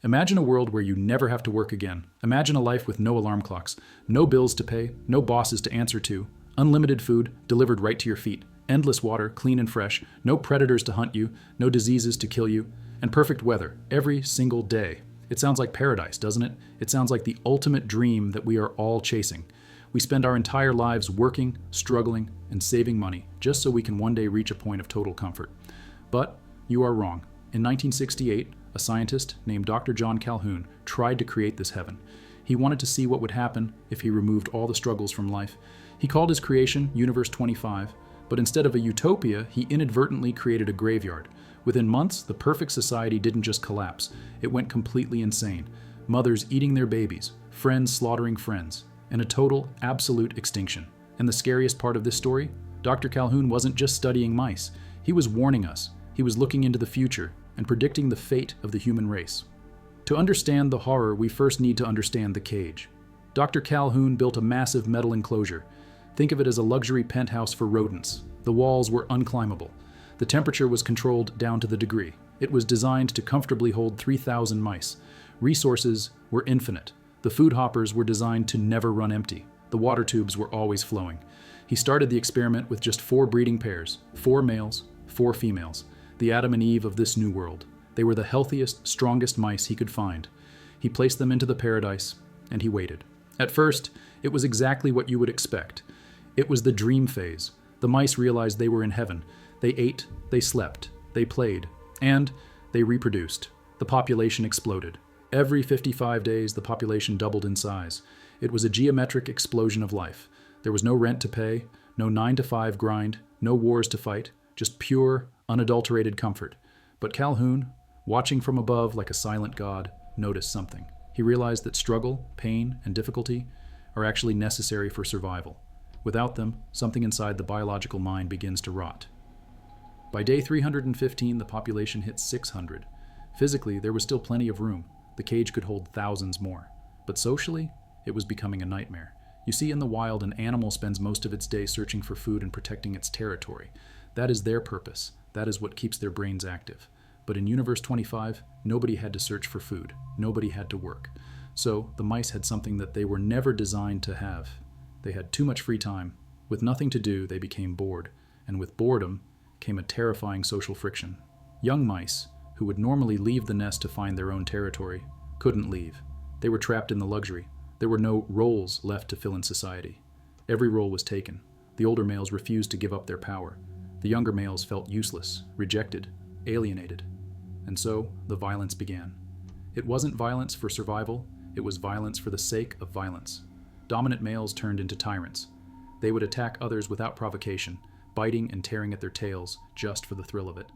Imagine a world where you never have to work again. Imagine a life with no alarm clocks, no bills to pay, no bosses to answer to, unlimited food delivered right to your feet, endless water, clean and fresh, no predators to hunt you, no diseases to kill you, and perfect weather every single day. It sounds like paradise, doesn't it? It sounds like the ultimate dream that we are all chasing. We spend our entire lives working, struggling, and saving money just so we can one day reach a point of total comfort. But you are wrong. In 1968, a scientist named Dr. John Calhoun tried to create this heaven. He wanted to see what would happen if he removed all the struggles from life. He called his creation Universe 25, but instead of a utopia, he inadvertently created a graveyard. Within months, the perfect society didn't just collapse, it went completely insane. Mothers eating their babies, friends slaughtering friends, and a total, absolute extinction. And the scariest part of this story? Dr. Calhoun wasn't just studying mice. He was warning us. He was looking into the future and predicting the fate of the human race. To understand the horror, we first need to understand the cage. Dr. Calhoun built a massive metal enclosure. Think of it as a luxury penthouse for rodents. The walls were unclimbable. The temperature was controlled down to the degree. It was designed to comfortably hold 3,000 mice. Resources were infinite. The food hoppers were designed to never run empty. The water tubes were always flowing. He started the experiment with just 4 breeding pairs, 4 males, 4 females, the Adam and Eve of this new world. They were the healthiest, strongest mice he could find. He placed them into the paradise, and he waited. At first, it was exactly what you would expect. It was the dream phase. The mice realized they were in heaven. They ate, they slept, they played, and they reproduced. The population exploded. Every 55 days, the population doubled in size. It was a geometric explosion of life. There was no rent to pay, no 9-to-5 grind, no wars to fight, just pure, unadulterated comfort. But Calhoun, watching from above like a silent god, noticed something. He realized that struggle, pain, and difficulty are actually necessary for survival. Without them, something inside the biological mind begins to rot. By day 315, the population hit 600. Physically, there was still plenty of room. The cage could hold thousands more. But socially, it was becoming a nightmare. You see, in the wild, an animal spends most of its day searching for food and protecting its territory. That is their purpose. That is what keeps their brains active. But in Universe 25, nobody had to search for food. Nobody had to work. So the mice had something that they were never designed to have. They had too much free time. With nothing to do, they became bored. And with boredom came a terrifying social friction. Young mice, who would normally leave the nest to find their own territory, couldn't leave. They were trapped in the luxury. There were no roles left to fill in society. Every role was taken. The older males refused to give up their power. The younger males felt useless, rejected, alienated. And so, the violence began. It wasn't violence for survival, it was violence for the sake of violence. Dominant males turned into tyrants. They would attack others without provocation, biting and tearing at their tails just for the thrill of it.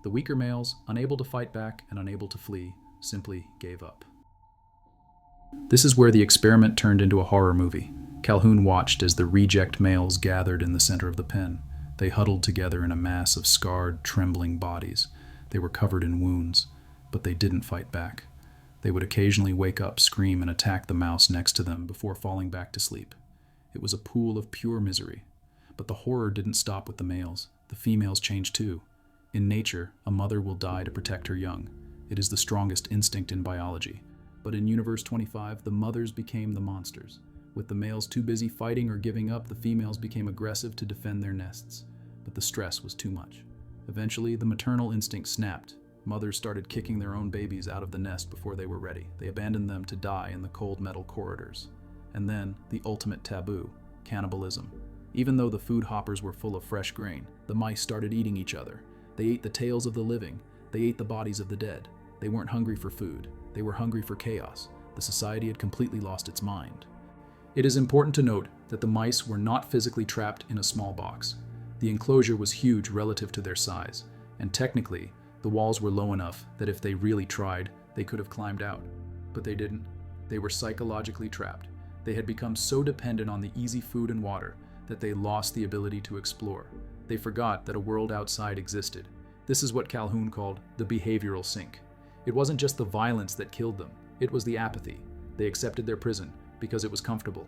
The weaker males, unable to fight back and unable to flee, simply gave up. This is where the experiment turned into a horror movie. Calhoun watched as the reject males gathered in the center of the pen. They huddled together in a mass of scarred, trembling bodies. They were covered in wounds, but they didn't fight back. They would occasionally wake up, scream, and attack the mouse next to them before falling back to sleep. It was a pool of pure misery. But the horror didn't stop with the males. The females changed too. In nature, a mother will die to protect her young. It is the strongest instinct in biology. But in Universe 25, the mothers became the monsters. With the males too busy fighting or giving up, the females became aggressive to defend their nests. But the stress was too much. Eventually, the maternal instinct snapped. Mothers started kicking their own babies out of the nest before they were ready. They abandoned them to die in the cold metal corridors. And then, the ultimate taboo, cannibalism. Even though the food hoppers were full of fresh grain, the mice started eating each other. They ate the tails of the living. They ate the bodies of the dead. They weren't hungry for food. They were hungry for chaos. The society had completely lost its mind. It is important to note that the mice were not physically trapped in a small box. The enclosure was huge relative to their size, and technically, the walls were low enough that if they really tried, they could have climbed out. But they didn't. They were psychologically trapped. They had become so dependent on the easy food and water that they lost the ability to explore. They forgot that a world outside existed. This is what Calhoun called the behavioral sink. It wasn't just the violence that killed them, it was the apathy. They accepted their prison because it was comfortable.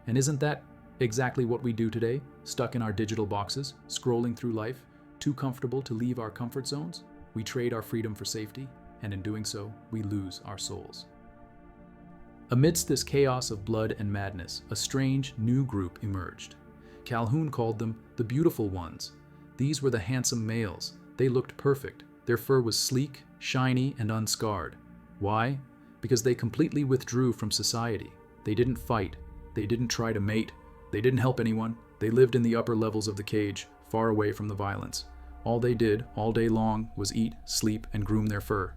And isn't that exactly what we do today, stuck in our digital boxes, scrolling through life, too comfortable to leave our comfort zones? We trade our freedom for safety. and in doing so, we lose our souls. Amidst this chaos of blood and madness, a strange, new group emerged. Calhoun called them the beautiful ones. These were the handsome males. They looked perfect. Their fur was sleek, shiny, and unscarred. Why? Because they completely withdrew from society. They didn't fight. They didn't try to mate. They didn't help anyone. They lived in the upper levels of the cage, far away from the violence. All they did, all day long, was eat, sleep, and groom their fur.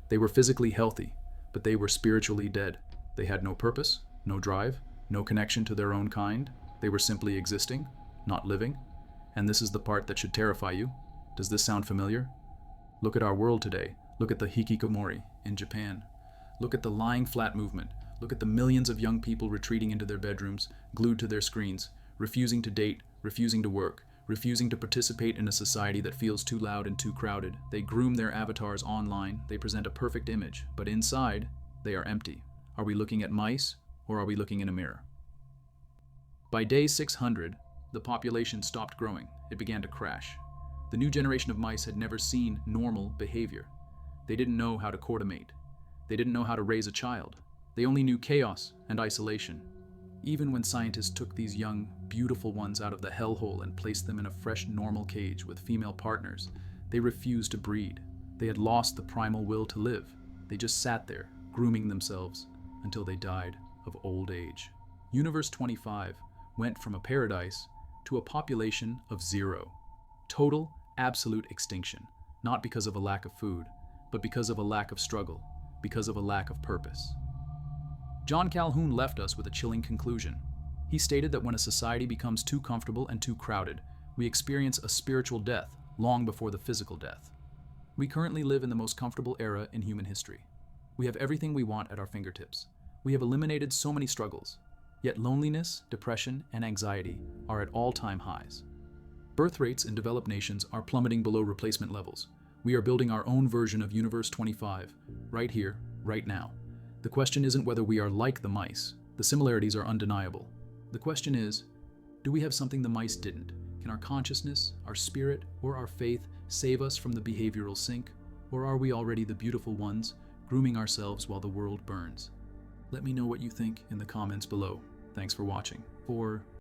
They were physically healthy, but they were spiritually dead. They had no purpose, no drive, no connection to their own kind. They were simply existing, not living. And this is the part that should terrify you. Does this sound familiar? Look at our world today. Look at the hikikomori in Japan. Look at the lying flat movement. Look at the millions of young people retreating into their bedrooms, glued to their screens, refusing to date, refusing to work, refusing to participate in a society that feels too loud and too crowded. They groom their avatars online. They present a perfect image, but inside, they are empty. Are we looking at mice, or are we looking in a mirror? By day 600, the population stopped growing. It began to crash. The new generation of mice had never seen normal behavior. They didn't know how to court a mate. They didn't know how to raise a child. They only knew chaos and isolation. Even when scientists took these young, beautiful ones out of the hellhole and placed them in a fresh, normal cage with female partners, they refused to breed. They had lost the primal will to live. They just sat there, grooming themselves until they died of old age. Universe 25 went from a paradise to a population of 0. Total, absolute extinction, not because of a lack of food, but because of a lack of struggle, because of a lack of purpose. John Calhoun left us with a chilling conclusion. He stated that when a society becomes too comfortable and too crowded, we experience a spiritual death long before the physical death. We currently live in the most comfortable era in human history. We have everything we want at our fingertips. We have eliminated so many struggles, yet loneliness, depression, and anxiety are at all-time highs. Birth rates in developed nations are plummeting below replacement levels. We are building our own version of Universe 25, right here, right now. The question isn't whether we are like the mice. The similarities are undeniable. The question is, do we have something the mice didn't? Can our consciousness, our spirit, or our faith save us from the behavioral sink? Or are we already the beautiful ones, grooming ourselves while the world burns? Let me know what you think in the comments below. Thanks for watching. For